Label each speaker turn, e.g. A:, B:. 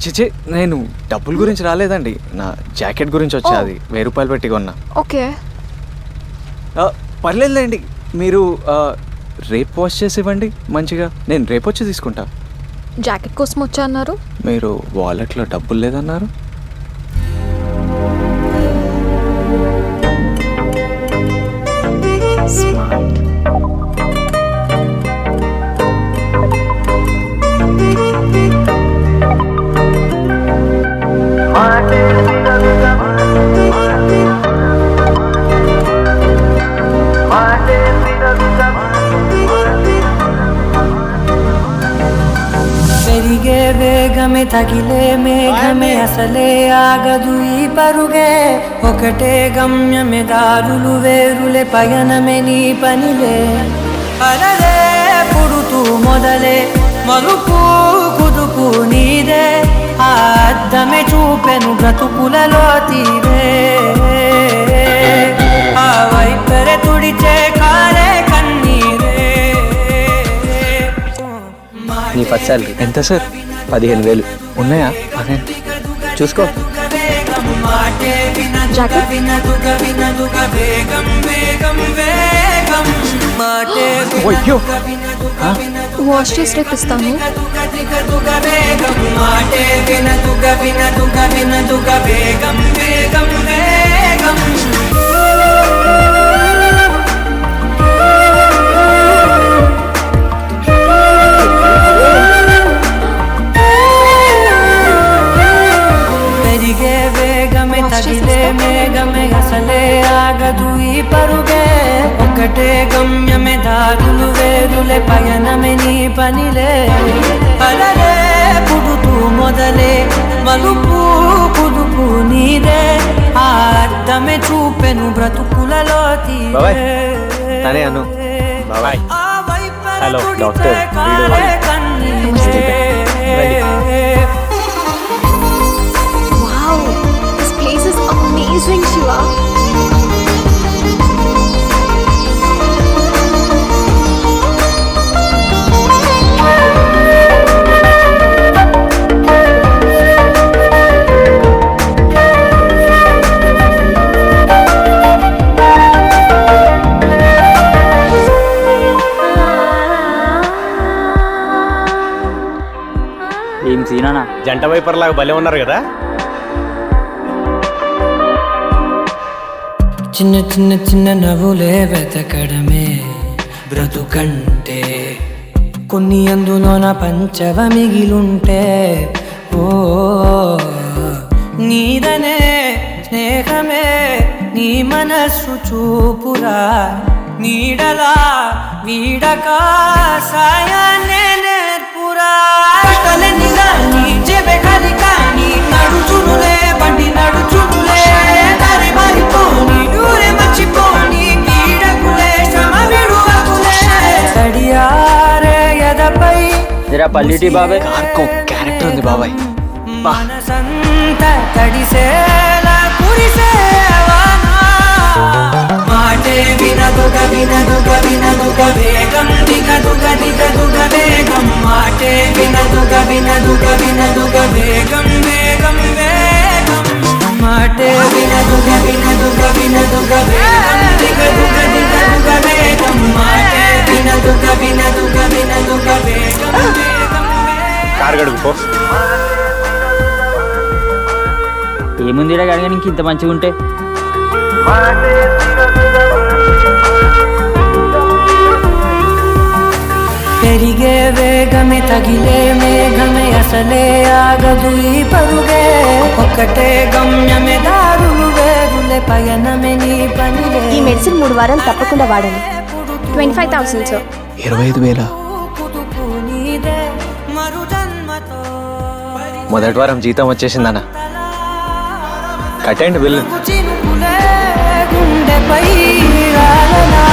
A: చిచి నేను డబ్బుల గురించి రాలేదండి, నా జాకెట్ గురించి వచ్చా. అది 1000 రూపాయలు పెట్టి కొన్నా.
B: ఓకే
A: పర్లేదులేండి, మీరు రేపు వాష్ చేసి ఇవ్వండి మంచిగా, నేను రేపు వచ్చి తీసుకుంటా.
B: జాకెట్ కోసం వచ్చా అన్నారు.
A: మీరు వాలెట్లో డబ్బులు లేదన్నారు.
C: పెరిగే వేగమే తగిలే మేఘమే అసలే ఆగదు ఈ పరుగే, ఒకటే గమ్యమే దారులు వేరులే పయనమే నీ పనిలే. అలలే పుడుతూ మొదలే మలుపు కుదుపు నీదే, ఆ అద్దమే చూపెను బ్రతుకులలో తీరే, ఆ వైపరే తుడిచే కాలే కన్నీరే.
D: నీ ఫస్ట్ సాలరీ
A: ఎంత సార్?
D: 15,000
A: ఉన్నాయా? అదే
D: చూసుకో.
B: జాకెట్
A: అయ్యో
B: వాష్ చేసి రేపు ఇస్తాను.
C: తగిలే మేఘమే అసలే ఆగదు ఈ పరుగే, ఒకటే గమ్యమే దారులు వేరులే పయనమే నీ పనిలే. అలలే పుడుతూ మొదలే మలుపు కుదుపు నీదే, ఆ అద్దమే చూపెను బ్రతుకులలో తీరే.
D: తనే అను బాబాయ్.
A: Hello doctor.
B: Wow, this place is amazing, Shiva.
D: ఏం సీనా,
E: జంట వైపర్ లాగా భలే ఉన్నారు కదా.
C: చిన్న చిన్న చిన్న నవ్వులే వెతకడమే బ్రతుకంటే, కొన్ని అందులోన పంచవ మిగిలుంటే. ఓ నీదనే స్నేహమే నీ మనస్సు చూపురా, నీడలా వీడక సాయాన్నే నేర్పురా. నడుచునులే బండి నడుచునులే, దారి మారిపోని ఊరే మర్చిపోని కీడకులే శ్రమ విడువకులే. తడియారే ఎదపై
D: జరా పల్లిటి బాబాయ్.
A: కార్కో క్యారెక్టర్ ఉంది బాబాయ్.
C: మనసంతా తడిసేలా కురిసేవానా, మాటే వినదుగ వినదుగ వినదుగ వేగం దిగదుగ దిగదుగ వేగం, మాటే వినదుగ వినదుగ వినదుగ వేగం వేగం వేగం, మాటే వినదుగ వినదుగ వినదుగ వేగం దిగదుగ దిగదుగ వేగం, మాటే వినదుగ వినదుగ వినదుగ వేగం వేగం వేగం.
E: కారు గడుపు పో.
D: ఏముంది కానీ ఇంక ఇంత మంచిగా ఉంటే.
C: పెరిగే వేగమే తగిలే మేఘమే అసలే ఆగదు ఈ పరుగే, ఒకటే గమ్యమే దారులు వేరులే పయనమే నీ పనిలే.
F: ఈ మెడిసిన్ 3 వారాలు తప్పకుండా వాడండి. 25,000 సార్.
A: 25,000? మొదటి వారం జీతం వచ్చేసిందన్న, కట్టండి బిల్లు.
C: గుండెపై రాలనా